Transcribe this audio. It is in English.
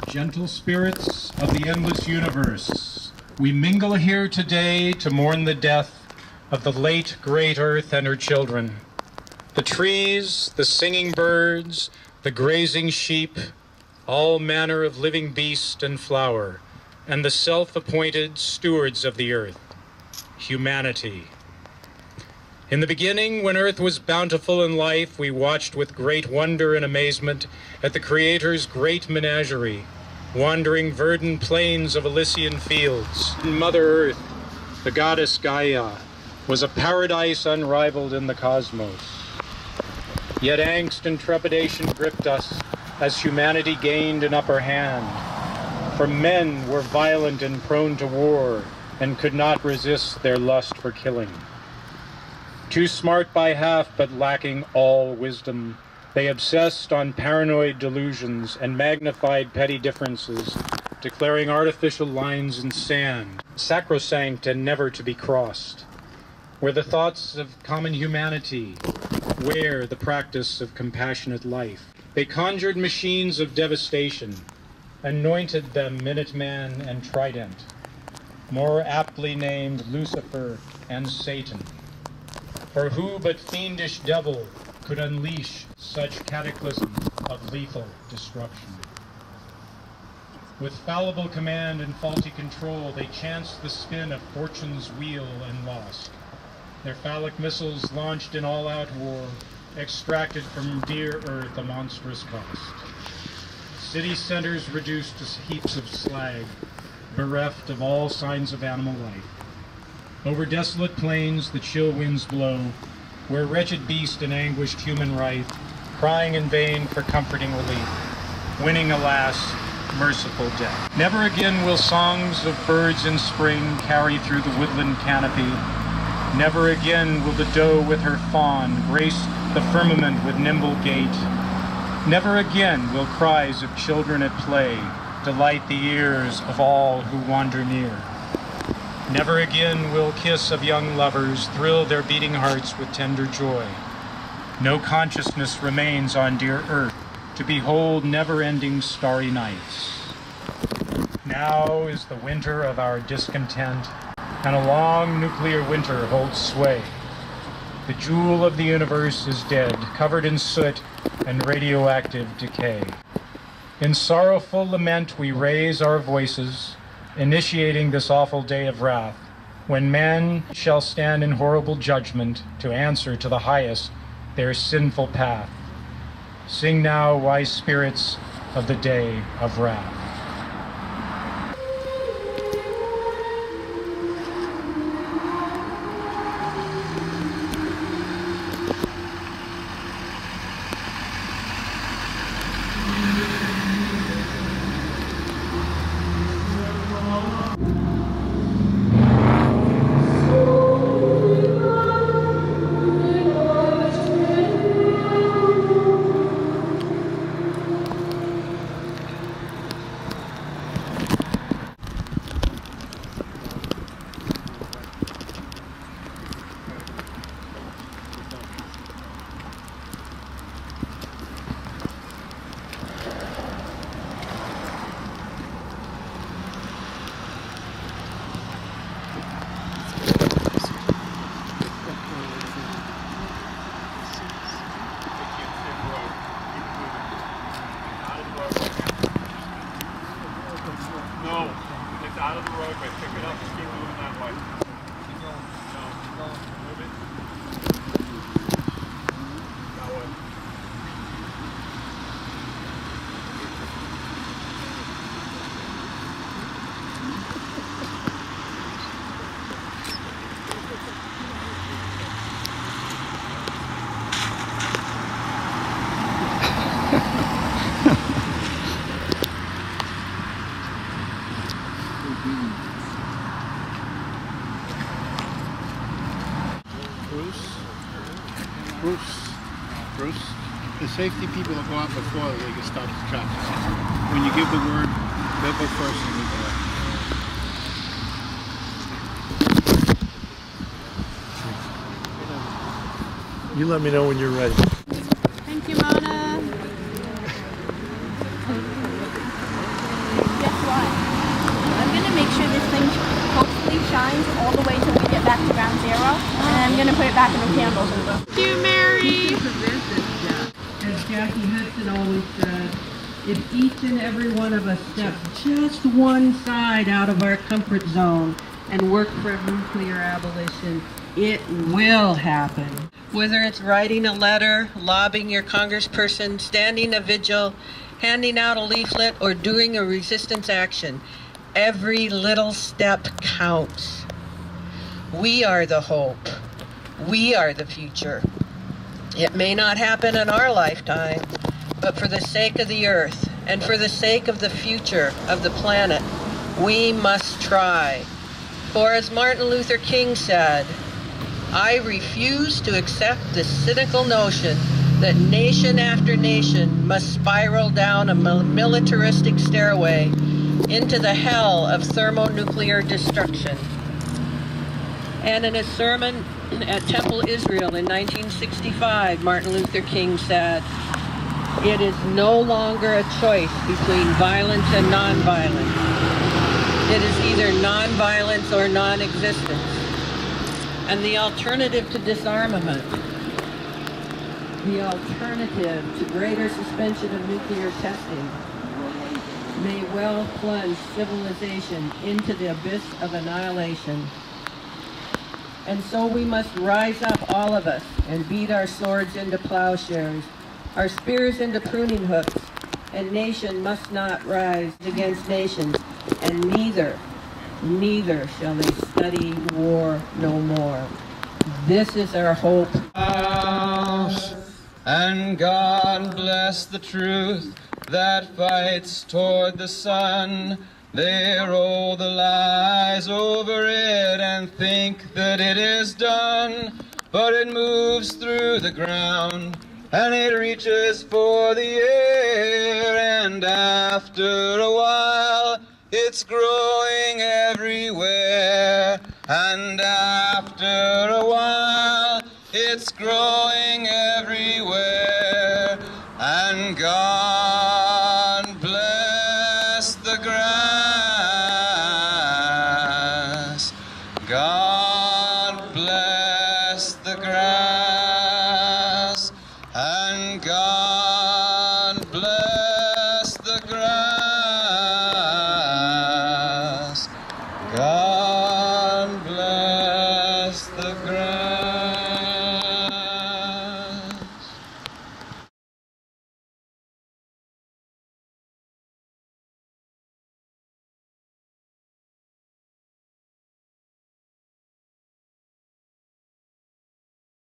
Gentle spirits of the endless universe, we mingle here today to mourn the death of the late great Earth and her children. The trees, the singing birds, the grazing sheep, all manner of living beast and flower, and the self-appointed stewards of the earth, humanity. In the beginning, when Earth was bountiful in life, we watched with great wonder and amazement at the Creator's great menagerie, wandering verdant plains of Elysian fields. Mother Earth, the goddess Gaia, was a paradise unrivaled in the cosmos. Yet angst and trepidation gripped us as humanity gained an upper hand. For men were violent and prone to war and could not resist their lust for killing. Too smart by half but lacking all wisdom, they obsessed on paranoid delusions and magnified petty differences, declaring artificial lines in sand, sacrosanct and never to be crossed. Where the thoughts of common humanity, where the practice of compassionate life, they conjured machines of devastation, anointed them Minuteman and Trident, more aptly named Lucifer and Satan. For who but fiendish devil could unleash such cataclysm of lethal destruction? With fallible command and faulty control, they chanced the spin of fortune's wheel and lost. Their phallic missiles launched in all-out war, extracted from dear Earth a monstrous cost. City centers reduced to heaps of slag, bereft of all signs of animal life. Over desolate plains the chill winds blow, where wretched beast and anguished human rife, crying in vain for comforting relief, winning, alas, merciful death. Never again will songs of birds in spring carry through the woodland canopy. Never again will the doe with her fawn grace the firmament with nimble gait. Never again will cries of children at play delight the ears of all who wander near. Never again will kiss of young lovers thrill their beating hearts with tender joy. No consciousness remains on dear Earth to behold never-ending starry nights. Now is the winter of our discontent, and a long nuclear winter holds sway. The jewel of the universe is dead, covered in soot and radioactive decay. In sorrowful lament we raise our voices, initiating this awful day of wrath, when men shall stand in horrible judgment to answer to the highest their sinful path. Sing now, wise spirits of the day of wrath. Bruce, the safety people will go out before they can stop the traffic. When you give the word, they'll go first and we go out. You let me know when you're ready. Thank you, Mona. Guess what? I'm going to make sure this thing hopefully shines all the way till we get back to ground zero. And I'm going to put it back in the candles. Thank you, Mary. As Jackie Hudson always says, if each and every one of us steps just one side out of our comfort zone and work for nuclear abolition, it will happen. Whether it's writing a letter, lobbying your congressperson, standing a vigil, handing out a leaflet, or doing a resistance action, every little step counts. We are the hope. We are the future. It may not happen in our lifetime, but for the sake of the earth and for the sake of the future of the planet, we must try. For as Martin Luther King said, I refuse to accept the cynical notion that nation after nation must spiral down a militaristic stairway into the hell of thermonuclear destruction. And in a sermon at Temple Israel in 1965, Martin Luther King said, it is no longer a choice between violence and nonviolence. It is either nonviolence or non-existence. And the alternative to disarmament, the alternative to greater suspension of nuclear testing, may well plunge civilization into the abyss of annihilation. And so we must rise up, all of us, and beat our swords into plowshares, our spears into pruning hooks, and nation must not rise against nations, and neither shall they study war no more. This is our hope. And God bless the truth that fights toward the sun. They roll the lies over it and think that it is done, but it moves through the ground and it reaches for the air, and after a while it's growing everywhere, and after a while it's growing everywhere, and God bless the grass. God